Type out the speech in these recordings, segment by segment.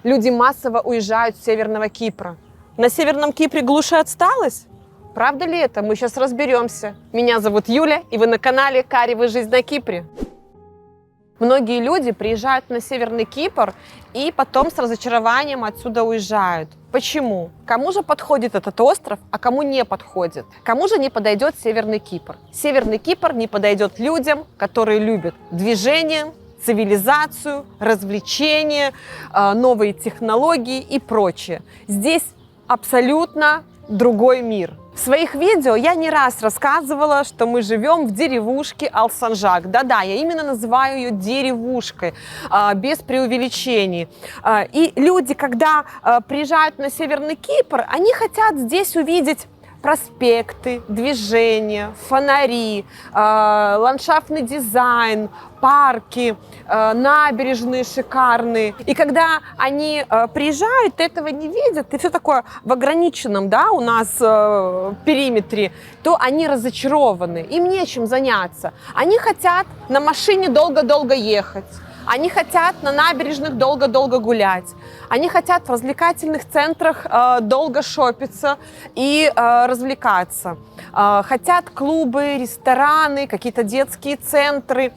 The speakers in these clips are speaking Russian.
Люди массово уезжают с Северного Кипра. На Северном Кипре глушь и отсталость? Правда ли это? Мы сейчас разберемся. Меня зовут Юля, и вы на канале «Каревая жизнь на Кипре». Многие люди приезжают на Северный Кипр и потом с разочарованием отсюда уезжают. Почему? Кому же подходит этот остров, а кому не подходит? Кому же не подойдет Северный Кипр? Северный Кипр не подойдет людям, которые любят движение, цивилизацию, развлечения, новые технологии и прочее. Здесь абсолютно другой мир. В своих видео я не раз рассказывала, что мы живем в деревушке Алсанжак. Да-да, я именно называю ее деревушкой, без преувеличений. И люди, когда приезжают на Северный Кипр, они хотят здесь увидеть проспекты, движения, фонари, ландшафтный дизайн, парки, набережные шикарные. И когда они приезжают, этого не видят, и все такое в ограниченном, да, у нас периметре, то они разочарованы, им нечем заняться. Они хотят на машине долго-долго ехать. Они хотят на набережных долго-долго гулять. Они хотят в развлекательных центрах долго шопиться и развлекаться. Хотят клубы, рестораны, какие-то детские центры.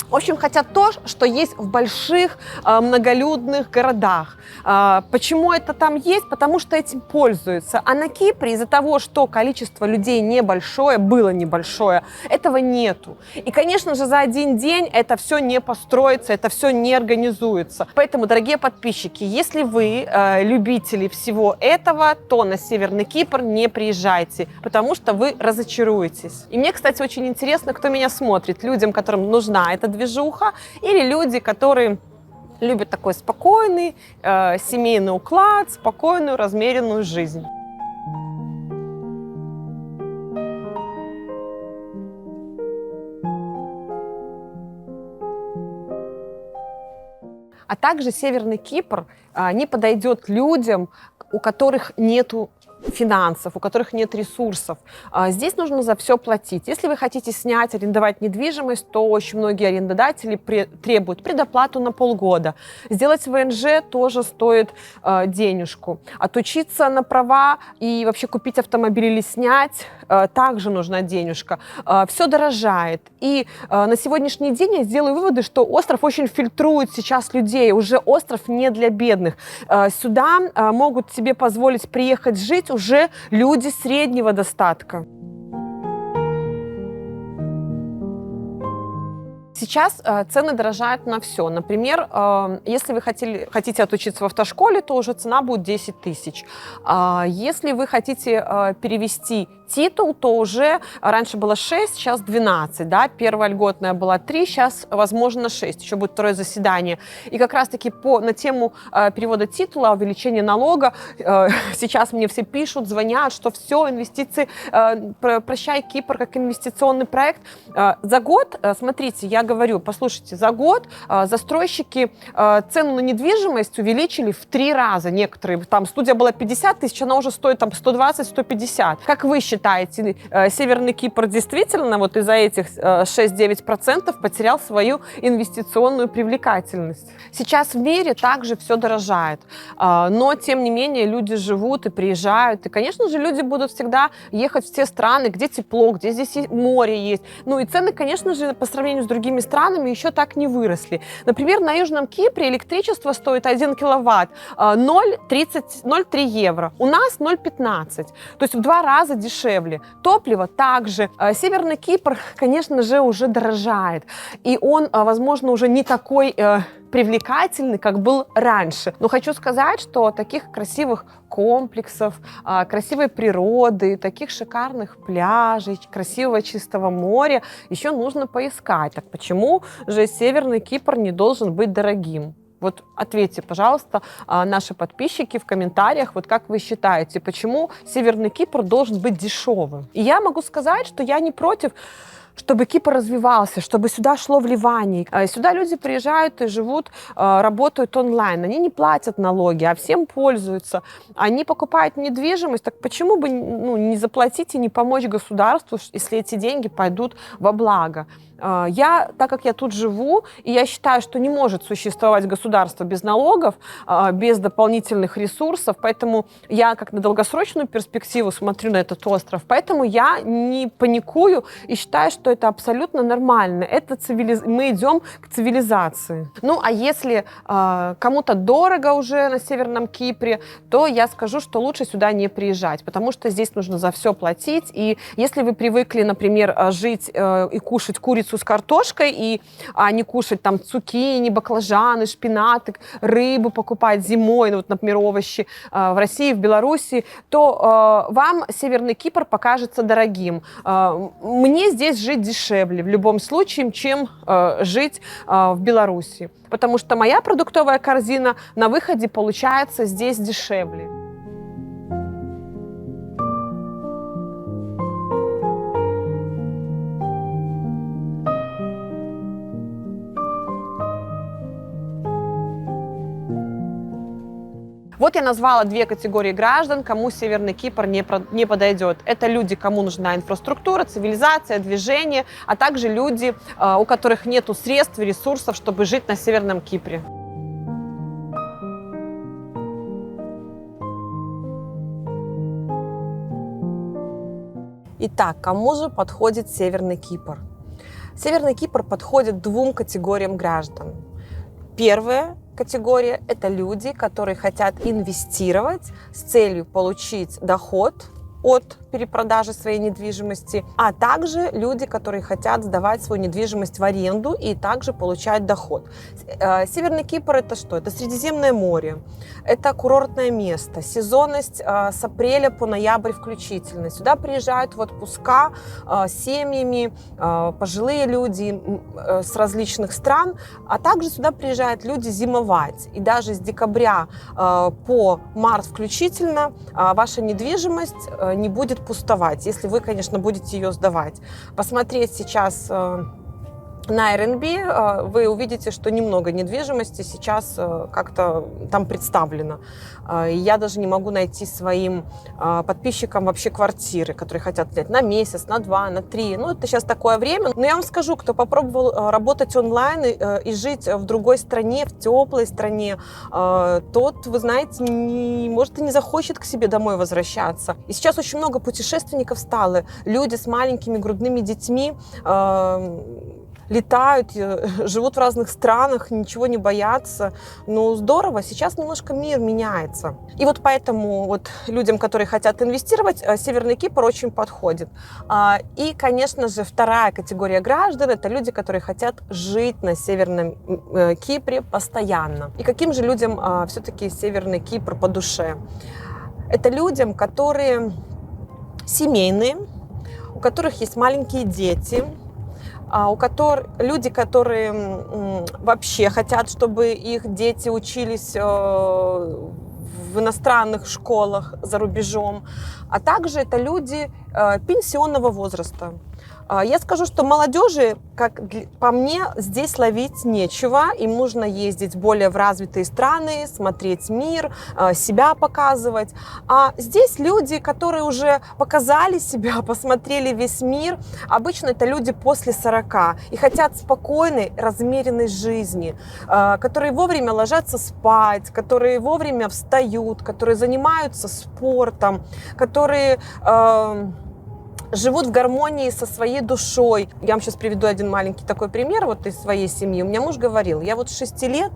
В общем, хотят то, что есть в больших многолюдных городах. Почему это там есть? Потому что этим пользуются. А на Кипре из-за того, что количество людей небольшое, было небольшое, этого нету. И, конечно же, за один день это все не построится, это все не организуется. Поэтому, дорогие подписчики, если вы любители всего этого, то на Северный Кипр не приезжайте, потому что вы разочаруетесь. И мне, кстати, очень интересно, кто меня смотрит. Людям, которым нужна эта движуха, или люди, которые любят такой спокойный семейный уклад, спокойную, размеренную жизнь. А также Северный Кипр не подойдет людям, у которых нету финансов, у которых нет ресурсов. Здесь нужно за все платить. Если вы хотите снять, арендовать недвижимость, то очень многие арендодатели требуют предоплату на полгода. Сделать ВНЖ тоже стоит денежку. Отучиться на права и вообще купить автомобиль или снять также нужна денежка. Все дорожает. И на сегодняшний день я сделаю выводы, что остров очень фильтрует сейчас людей. Уже остров не для бедных. Сюда могут себе позволить приехать жить уже люди среднего достатка. Сейчас цены дорожают на все. Например, если вы хотите отучиться в автошколе, то уже цена будет 10 тысяч. Если вы хотите перевести титул, то уже раньше было 6, сейчас 12. Да? Первая льготная была 3, сейчас, возможно, 6. Еще будет второе заседание. И как раз-таки на тему перевода титула, увеличения налога, сейчас мне все пишут, звонят, что все, инвестиции, прощай Кипр как инвестиционный проект. За год, смотрите, я говорю, послушайте, за год застройщики цену на недвижимость увеличили в 3 раза. Некоторые, там студия была 50 тысяч, она уже стоит там 120-150. Как вы считаете, Северный Кипр действительно вот из-за этих 6-9% потерял свою инвестиционную привлекательность? Сейчас в мире также все дорожает, но тем не менее люди живут и приезжают, и, конечно же, люди будут всегда ехать в те страны, где тепло, где здесь море есть. Ну и цены, конечно же, по сравнению с другими странами еще так не выросли. Например, на Южном Кипре электричество стоит 1 киловатт 0,3 евро. У нас 0,15. То есть в 2 раза дешевле. Топливо также. Северный Кипр, конечно же, уже дорожает. И он, возможно, уже не такой привлекательный, как был раньше. Но хочу сказать, что таких красивых комплексов, красивой природы, таких шикарных пляжей, красивого чистого моря еще нужно поискать. Так почему же Северный Кипр не должен быть дорогим? Вот ответьте, пожалуйста, наши подписчики в комментариях, вот как вы считаете, почему Северный Кипр должен быть дешевым? И я могу сказать, что я не против, чтобы Кипр развивался, чтобы сюда шло вливание. Сюда люди приезжают и живут, работают онлайн. Они не платят налоги, а всем пользуются. Они покупают недвижимость. Так почему бы не заплатить и не помочь государству, если эти деньги пойдут во благо? Так как я тут живу, и я считаю, что не может существовать государство без налогов, без дополнительных ресурсов, поэтому я как на долгосрочную перспективу смотрю на этот остров, поэтому я не паникую и считаю, что это абсолютно нормально. Мы идем к цивилизации. Ну, а если кому-то дорого уже на Северном Кипре, то я скажу, что лучше сюда не приезжать, потому что здесь нужно за все платить, и если вы привыкли, например, жить и кушать курицу с картошкой, а не кушать там цукини, баклажаны, шпинаты, рыбу покупать зимой, ну, вот, например, овощи в России, в Беларуси, то вам Северный Кипр покажется дорогим. Мне здесь жить дешевле в любом случае, чем жить в Беларуси, потому что моя продуктовая корзина на выходе получается здесь дешевле. Вот я назвала две категории граждан, кому Северный Кипр не подойдет. Это люди, кому нужна инфраструктура, цивилизация, движение, а также люди, у которых нет средств и ресурсов, чтобы жить на Северном Кипре. Итак, кому же подходит Северный Кипр? Северный Кипр подходит двум категориям граждан. Первая категория – это люди, которые хотят инвестировать с целью получить доход от перепродажи своей недвижимости, а также люди, которые хотят сдавать свою недвижимость в аренду и также получать доход. Северный Кипр – это что? Это Средиземное море, это курортное место, сезонность с апреля по ноябрь включительно. Сюда приезжают в отпуска с семьями, пожилые люди с различных стран, а также сюда приезжают люди зимовать. И даже с декабря по март включительно ваша недвижимость не будет пустовать, если вы, конечно, будете ее сдавать. Посмотреть сейчас на Airbnb, вы увидите, что немного недвижимости сейчас как-то там представлено. Я даже не могу найти своим подписчикам вообще квартиры, которые хотят взять на месяц, на 2, на 3. Ну, это сейчас такое время. Но я вам скажу, кто попробовал работать онлайн и жить в другой стране, в теплой стране, тот, вы знаете, может и не захочет к себе домой возвращаться. И сейчас очень много путешественников стало. Люди с маленькими грудными детьми летают, живут в разных странах, ничего не боятся. Ну, здорово, сейчас немножко мир меняется. И вот поэтому вот людям, которые хотят инвестировать, Северный Кипр очень подходит. И, конечно же, вторая категория граждан – это люди, которые хотят жить на Северном Кипре постоянно. И каким же людям все-таки Северный Кипр по душе? Это людям, которые семейные, у которых есть маленькие дети, люди, которые вообще хотят, чтобы их дети учились в иностранных школах за рубежом, а также это люди пенсионного возраста. Я скажу, что молодежи, как по мне, здесь ловить нечего. Им нужно ездить более в развитые страны, смотреть мир, себя показывать. А здесь люди, которые уже показали себя, посмотрели весь мир, обычно это люди после 40 и хотят спокойной, размеренной жизни, которые вовремя ложатся спать, которые вовремя встают, которые занимаются спортом, которые живут в гармонии со своей душой. Я вам сейчас приведу один маленький такой пример вот из своей семьи. У меня муж говорил, я вот с 6 лет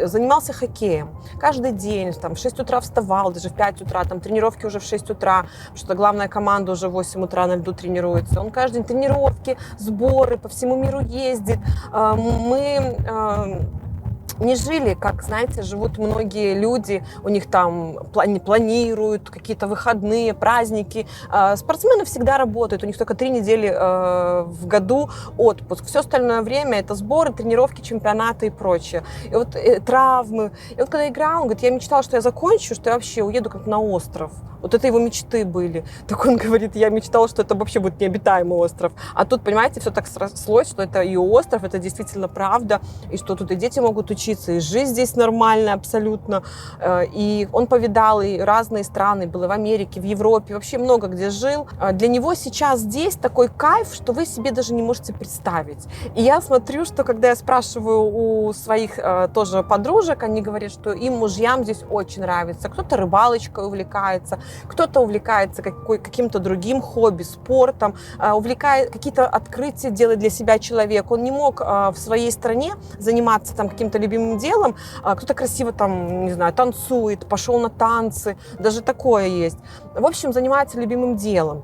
занимался хоккеем. Каждый день, там, в 6 утра вставал, даже в 5 утра, там, тренировки уже в 6 утра, потому что главная команда уже в 8 утра на льду тренируется. Он каждый день тренировки, сборы, по всему миру ездит. Мы не жили, как, знаете, живут многие люди, у них там планируют какие-то выходные, праздники. Спортсмены всегда работают, у них только 3 недели в году отпуск. Все остальное время это сборы, тренировки, чемпионаты и прочее. И вот травмы. И вот когда играл, он говорит, я мечтала, что я закончу, что я вообще уеду как на остров. Вот это его мечты были. Так он говорит, я мечтал, что это вообще будет необитаемый остров. А тут, понимаете, все так срослось, что это и остров, это действительно правда, и что тут и дети могут учиться, и жизнь здесь нормальная абсолютно. И он повидал и разные страны, был и в Америке, в Европе, вообще много где жил. Для него сейчас здесь такой кайф, что вы себе даже не можете представить. И я смотрю, что когда я спрашиваю у своих тоже подружек, они говорят, что им, мужьям, здесь очень нравится. Кто-то рыбалочкой увлекается, кто-то увлекается каким-то другим хобби, спортом, увлекает какие-то открытия делает для себя человек. Он не мог в своей стране заниматься там каким-то любимым делом. Кто-то красиво там, не знаю, танцует, пошел на танцы, даже такое есть. В общем, занимается любимым делом.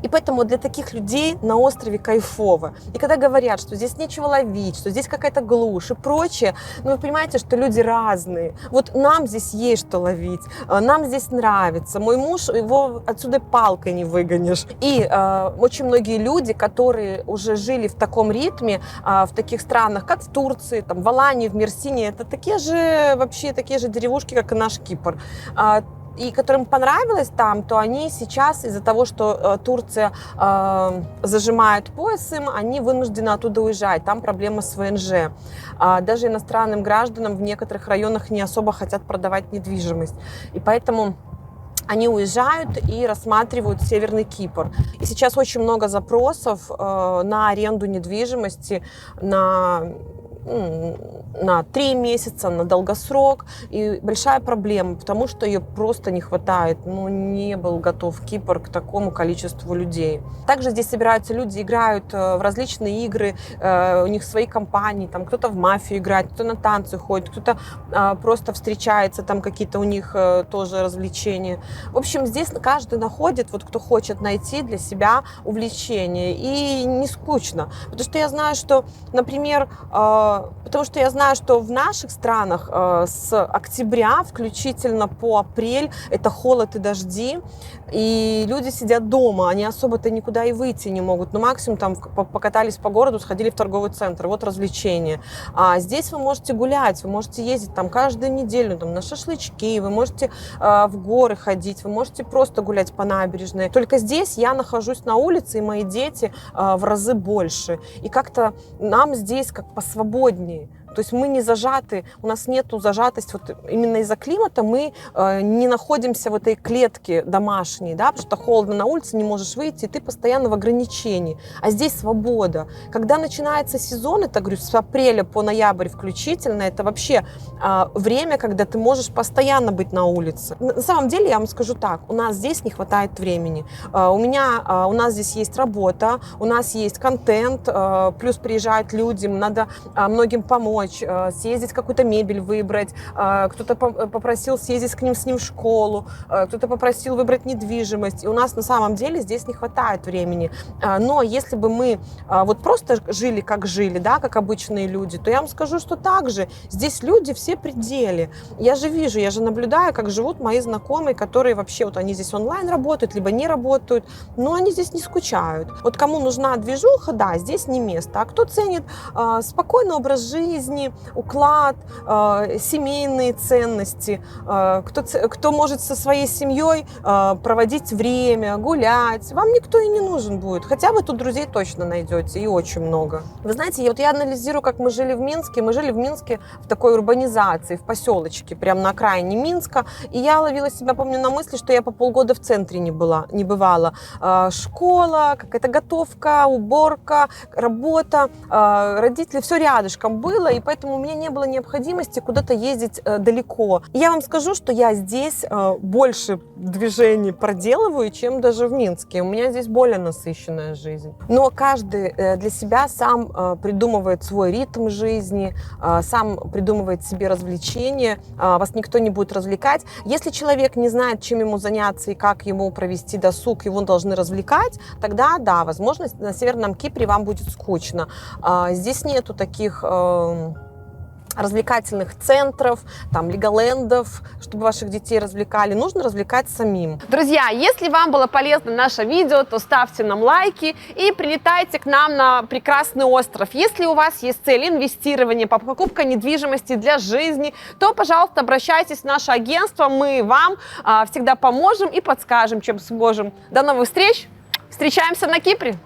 И поэтому для таких людей на острове кайфово. И когда говорят, что здесь нечего ловить, что здесь какая-то глушь и прочее, ну вы понимаете, что люди разные. Вот нам здесь есть что ловить, нам здесь нравится. Мой муж, его отсюда палкой не выгонишь. И очень многие люди, которые уже жили в таком ритме, в таких странах, как в Турции, там, в Алании, в Мерсине, это такие же деревушки, как и наш Кипр. И которым понравилось там, то они сейчас из-за того, что Турция зажимает пояс им, они вынуждены оттуда уезжать. Там проблема с ВНЖ. Даже иностранным гражданам в некоторых районах не особо хотят продавать недвижимость. И поэтому они уезжают и рассматривают Северный Кипр. И сейчас очень много запросов на аренду недвижимости, на 3 месяца, на долгосрок. И большая проблема, потому что ее просто не хватает. Не был готов Кипр к такому количеству людей. Также здесь собираются люди, играют в различные игры, у них свои компании, там кто-то в мафию играет, кто-то на танцы ходит, кто-то просто встречается, там какие-то у них тоже развлечения. В общем, здесь каждый находит, вот кто хочет найти для себя увлечение. И не скучно. Потому что я знаю, что, например, в наших странах с октября включительно по апрель это холод и дожди, и люди сидят дома, они особо-то никуда и выйти не могут, но максимум там покатались по городу, сходили в торговый центр, вот развлечение. А здесь вы можете гулять, вы можете ездить там каждую неделю там, на шашлычки, вы можете в горы ходить, вы можете просто гулять по набережной. Только здесь я нахожусь на улице, и мои дети в разы больше, и как-то нам здесь как посвободнее. То есть мы не зажаты, у нас нету зажатости, вот именно из-за климата мы не находимся в этой клетке домашней, да, потому что холодно на улице, не можешь выйти, и ты постоянно в ограничении. А здесь свобода. Когда начинается сезон, это, говорю, с апреля по ноябрь включительно, это вообще время, когда ты можешь постоянно быть на улице. На самом деле, я вам скажу так, у нас здесь не хватает времени. У нас здесь есть работа, у нас есть контент, плюс приезжают люди, надо многим помочь, съездить какую-то мебель выбрать, кто-то попросил съездить с ним в школу, кто-то попросил выбрать недвижимость. И у нас на самом деле здесь не хватает времени. Но если бы мы вот просто жили, как жили, да, как обычные люди, то я вам скажу, что так же. Здесь люди все при деле. Я же вижу, я же наблюдаю, как живут мои знакомые, которые вообще, вот они здесь онлайн работают, либо не работают, но они здесь не скучают. Вот кому нужна движуха, да, здесь не место. А кто ценит спокойный образ жизни, уклад, семейные ценности, кто может со своей семьей проводить время, гулять. Вам никто и не нужен будет. Хотя вы тут друзей точно найдете, и очень много. Вы знаете, я анализирую, как мы жили в Минске. Мы жили в Минске в такой урбанизации, в поселочке, прямо на окраине Минска. И я ловила себя, помню, на мысли, что я по полгода в центре не бывала. Школа, какая-то готовка, уборка, работа, родители, все рядышком было. И поэтому у меня не было необходимости куда-то ездить далеко. И я вам скажу, что я здесь больше движений проделываю, чем даже в Минске. У меня здесь более насыщенная жизнь. Но каждый для себя сам придумывает свой ритм жизни, сам придумывает себе развлечения. Вас никто не будет развлекать. Если человек не знает, чем ему заняться и как ему провести досуг, его должны развлекать, тогда, да, возможно, на Северном Кипре вам будет скучно. Здесь нету таких развлекательных центров, там, леголендов, чтобы ваших детей развлекали. Нужно развлекать самим. Друзья, если вам было полезно наше видео, то ставьте нам лайки и прилетайте к нам на прекрасный остров. Если у вас есть цель инвестирования, покупка недвижимости для жизни, то, пожалуйста, обращайтесь в наше агентство. Мы вам всегда поможем и подскажем, чем сможем. До новых встреч! Встречаемся на Кипре!